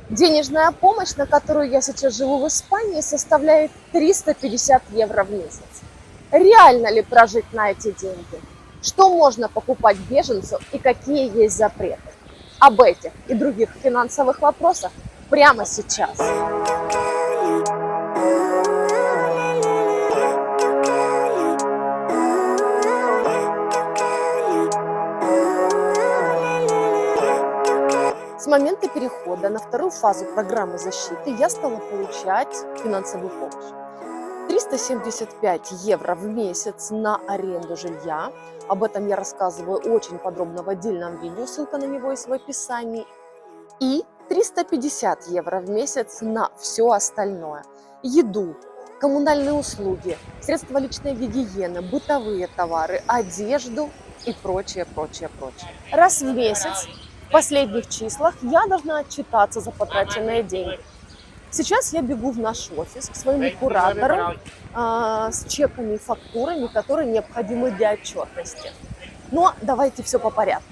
Денежная помощь, на которую я сейчас живу в Испании, составляет 350 евро в месяц. Реально ли прожить на эти деньги? Что можно покупать беженцу и какие есть запреты? Об этих и других финансовых вопросах прямо сейчас. С момента перехода на вторую фазу программы защиты я стала получать финансовую помощь. 375 евро в месяц на аренду жилья. Об этом я рассказываю очень подробно в отдельном видео, ссылка на него есть в описании. И 350 евро в месяц на все остальное. Еду, коммунальные услуги, средства личной гигиены, бытовые товары, одежду и прочее, прочее, прочее. Раз в месяц, в последних числах, я должна отчитаться за потраченные деньги. Сейчас я бегу в наш офис к своему куратору с чеками и фактурами, которые необходимы для отчетности. Но давайте все по порядку.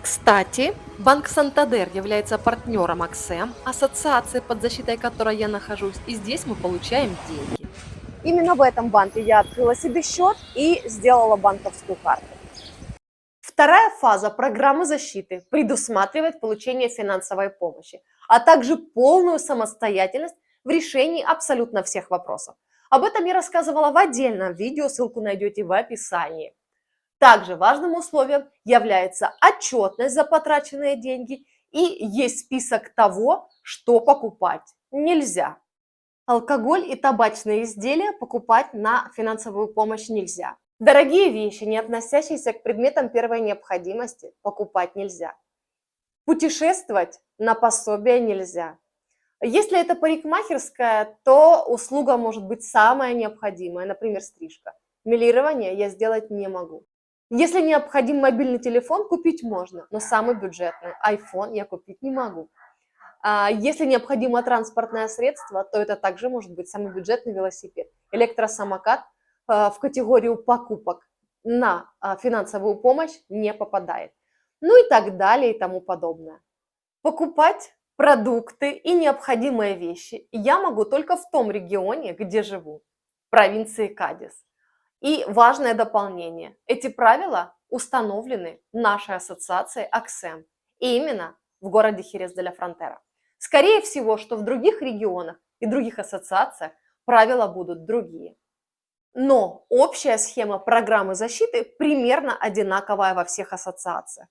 Кстати, Банк Сантандер является партнером АКСЭМ, ассоциации, под защитой которой я нахожусь, и здесь мы получаем деньги. Именно в этом банке я открыла себе счет и сделала банковскую карту. Вторая фаза программы защиты предусматривает получение финансовой помощи, а также полную самостоятельность в решении абсолютно всех вопросов. Об этом я рассказывала в отдельном видео, ссылку найдете в описании. Также важным условием является отчетность за потраченные деньги и есть список того, что покупать нельзя. Алкоголь и табачные изделия покупать на финансовую помощь нельзя. Дорогие вещи, не относящиеся к предметам первой необходимости, покупать нельзя. Путешествовать на пособие нельзя. Если это парикмахерская, то услуга может быть самая необходимая, например, стрижка. Мелирование я сделать не могу. Если необходим мобильный телефон, купить можно, но самый бюджетный iPhone я купить не могу. Если необходимо транспортное средство, то это также может быть самый бюджетный велосипед. Электросамокат в категорию покупок на финансовую помощь не попадает. Ну и так далее и тому подобное. Покупать продукты и необходимые вещи я могу только в том регионе, где живу, в провинции Кадис. И важное дополнение. Эти правила установлены нашей ассоциацией АКСЭМ. И именно в городе Херес-де-ля-Фронтера. Скорее всего, что в других регионах и других ассоциациях правила будут другие. Но общая схема программы защиты примерно одинаковая во всех ассоциациях.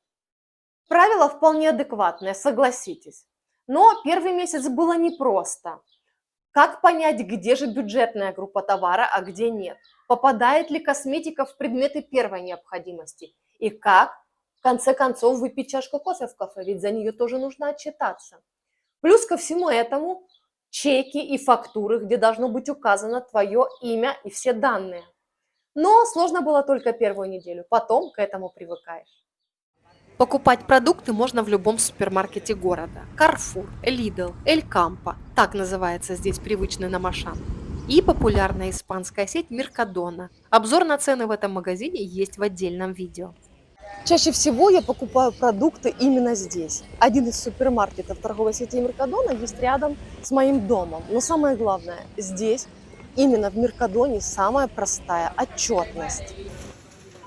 Правила вполне адекватные, согласитесь. Но первый месяц было непросто. Как понять, где же бюджетная группа товара, а где нет? Попадает ли косметика в предметы первой необходимости? И как, в конце концов, выпить чашку кофе в кафе, ведь за нее тоже нужно отчитаться. Плюс ко всему этому чеки и фактуры, где должно быть указано твое имя и все данные. Но сложно было только первую неделю, потом к этому привыкаешь. Покупать продукты можно в любом супермаркете города. Carrefour, Lidl, El Campo, так называется здесь привычный нам Ашан. И популярная испанская сеть Mercadona. Обзор на цены в этом магазине есть в отдельном видео. Чаще всего я покупаю продукты именно здесь. Один из супермаркетов торговой сети Меркадона есть рядом с моим домом. Но самое главное, здесь, именно в Меркадоне, самая простая отчетность.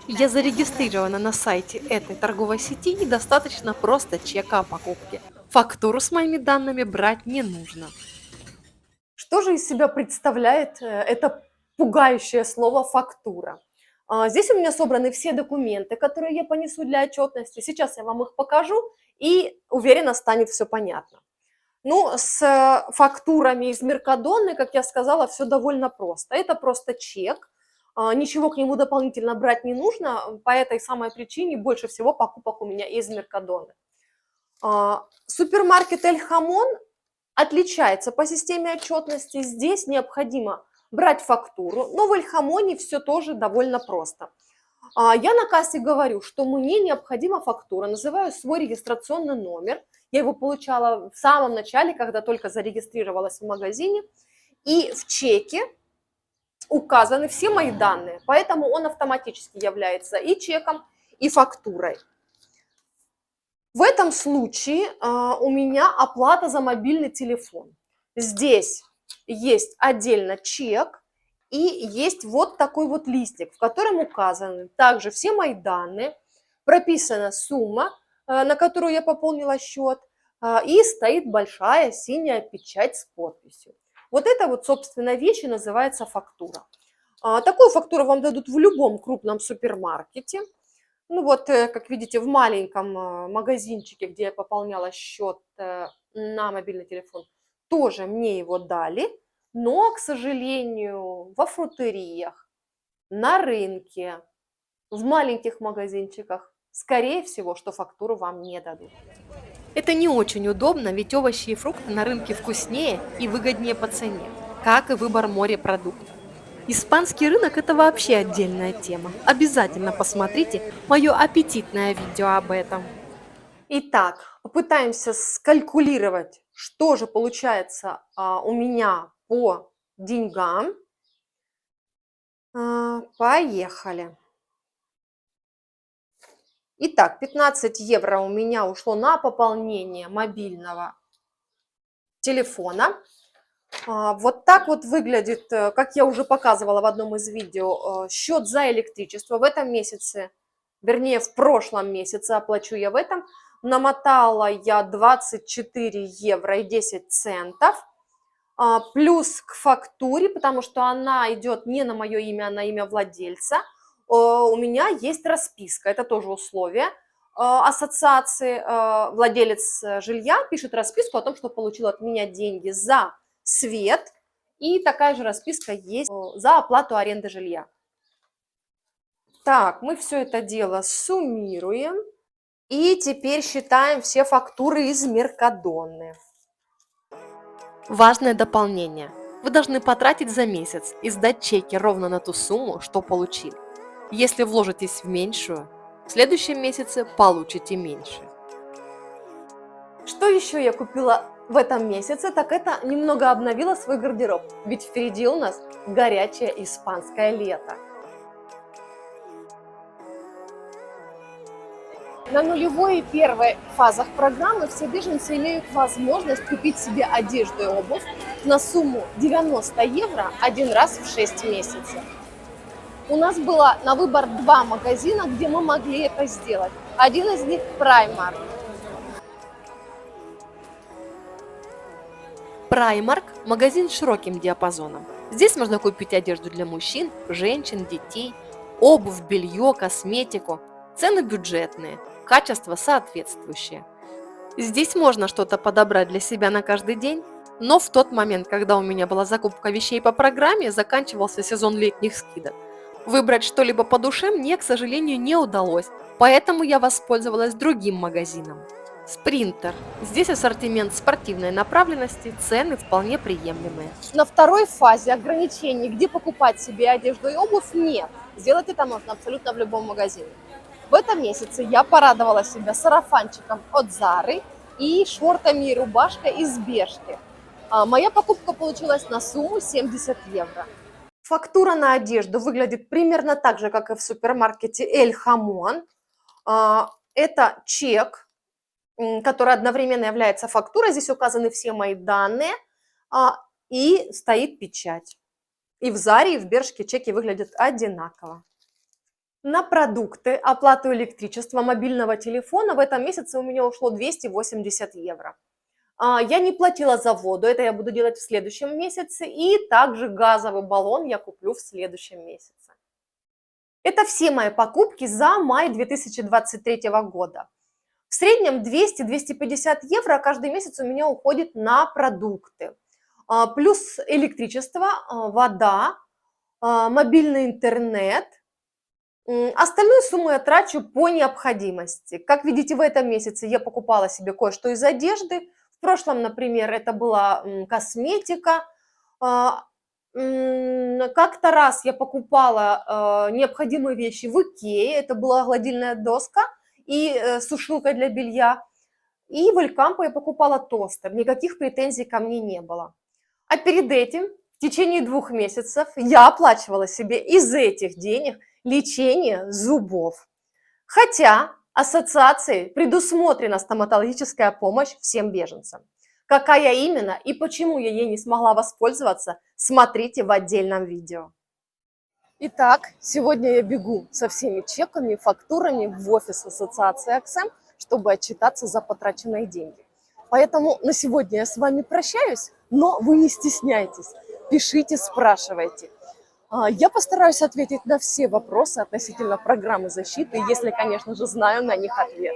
Я зарегистрирована на сайте этой торговой сети и достаточно просто чека о покупке. Фактуру с моими данными брать не нужно. Что же из себя представляет это пугающее слово «фактура»? Здесь у меня собраны все документы, которые я понесу для отчетности. Сейчас я вам их покажу, и уверена, станет все понятно. Ну, с фактурами из Меркадоны, как я сказала, все довольно просто. Это просто чек, ничего к нему дополнительно брать не нужно. По этой самой причине больше всего покупок у меня из Меркадоны. Супермаркет Эль Хамон отличается по системе отчетности. Здесь необходимо брать фактуру, но в Эль Хамоне все тоже довольно просто. Я на кассе говорю, что мне необходима фактура, называю свой регистрационный номер. Я его получала в самом начале, когда только зарегистрировалась в магазине. И в чеке указаны все мои данные, поэтому он автоматически является и чеком, и фактурой. В этом случае у меня оплата за мобильный телефон. Здесь есть отдельно чек и есть вот такой вот листик, в котором указаны также все мои данные, прописана сумма, на которую я пополнила счет, и стоит большая синяя печать с подписью. Вот это вот, собственно, вещь и называется фактура. Такую фактуру вам дадут в любом крупном супермаркете. Ну вот, как видите, в маленьком магазинчике, где я пополняла счет на мобильный телефон, тоже мне его дали, но, к сожалению, во фрутериях, на рынке, в маленьких магазинчиках, скорее всего, что фактуру вам не дадут. Это не очень удобно, ведь овощи и фрукты на рынке вкуснее и выгоднее по цене, как и выбор морепродуктов. Испанский рынок – это вообще отдельная тема. Обязательно посмотрите мое аппетитное видео об этом. Итак, попытаемся скалькулировать, что же получается у меня по деньгам. Поехали. Итак, 15 евро у меня ушло на пополнение мобильного телефона. Вот так вот выглядит, как я уже показывала в одном из видео, счет за электричество. В этом месяце, вернее, в прошлом месяце, оплачу я в этом, намотала я 24 евро и 10 центов. Плюс к фактуре, потому что она идет не на мое имя, а на имя владельца, у меня есть расписка, это тоже условие ассоциации. Владелец жилья пишет расписку о том, что получил от меня деньги за свет, и такая же расписка есть за оплату аренды жилья. Так, мы все это дело суммируем, и теперь считаем все фактуры из Меркадоны. Важное дополнение. Вы должны потратить за месяц и сдать чеки ровно на ту сумму, что получили. Если вложитесь в меньшую, в следующем месяце получите меньше. Что еще я купила в этом месяце, так это немного обновила свой гардероб, ведь впереди у нас горячее испанское лето. На нулевой и первой фазах программы все беженцы имеют возможность купить себе одежду и обувь на сумму 90 евро один раз в 6 месяцев. У нас было на выбор 2 магазина, где мы могли это сделать. Один из них Primark. Primark – магазин с широким диапазоном. Здесь можно купить одежду для мужчин, женщин, детей, обувь, белье, косметику. Цены бюджетные, качество соответствующее. Здесь можно что-то подобрать для себя на каждый день, но в тот момент, когда у меня была закупка вещей по программе, заканчивался сезон летних скидок. Выбрать что-либо по душе мне, к сожалению, не удалось, поэтому я воспользовалась другим магазином. Спринтер. Здесь ассортимент спортивной направленности, цены вполне приемлемые. На второй фазе ограничений, где покупать себе одежду и обувь, нет. Сделать это можно абсолютно в любом магазине. В этом месяце я порадовала себя сарафанчиком от Зары и шортами и рубашкой из Бершки. Моя покупка получилась на сумму 70 евро. Фактура на одежду выглядит примерно так же, как и в супермаркете Эль Хамон. Это чек, который одновременно является фактурой. Здесь указаны все мои данные и стоит печать. И в Заре, и в Бершке чеки выглядят одинаково. На продукты, оплату электричества, мобильного телефона в этом месяце у меня ушло 280 евро. Я не платила за воду, это я буду делать в следующем месяце. И также газовый баллон я куплю в следующем месяце. Это все мои покупки за май 2023 года. В среднем 200-250 евро каждый месяц у меня уходит на продукты. Плюс электричество, вода, мобильный интернет. Остальную сумму я трачу по необходимости. Как видите, в этом месяце я покупала себе кое-что из одежды. В прошлом, например, это была косметика. Как-то раз я покупала необходимые вещи в Икее. Это была гладильная доска и сушилка для белья. И в Элькампо я покупала тостер. Никаких претензий ко мне не было. А перед этим, в течение 2 месяцев, я оплачивала себе из этих денег лечение зубов. Хотя Ассоциацией предусмотрена стоматологическая помощь всем беженцам. Какая именно и почему я ей не смогла воспользоваться, смотрите в отдельном видео. Итак, сегодня я бегу со всеми чеками и фактурами в офис ассоциации Аксем, чтобы отчитаться за потраченные деньги. Поэтому на сегодня я с вами прощаюсь, но вы не стесняйтесь, пишите, спрашивайте. Я постараюсь ответить на все вопросы относительно программы защиты, если, конечно же, знаю на них ответ.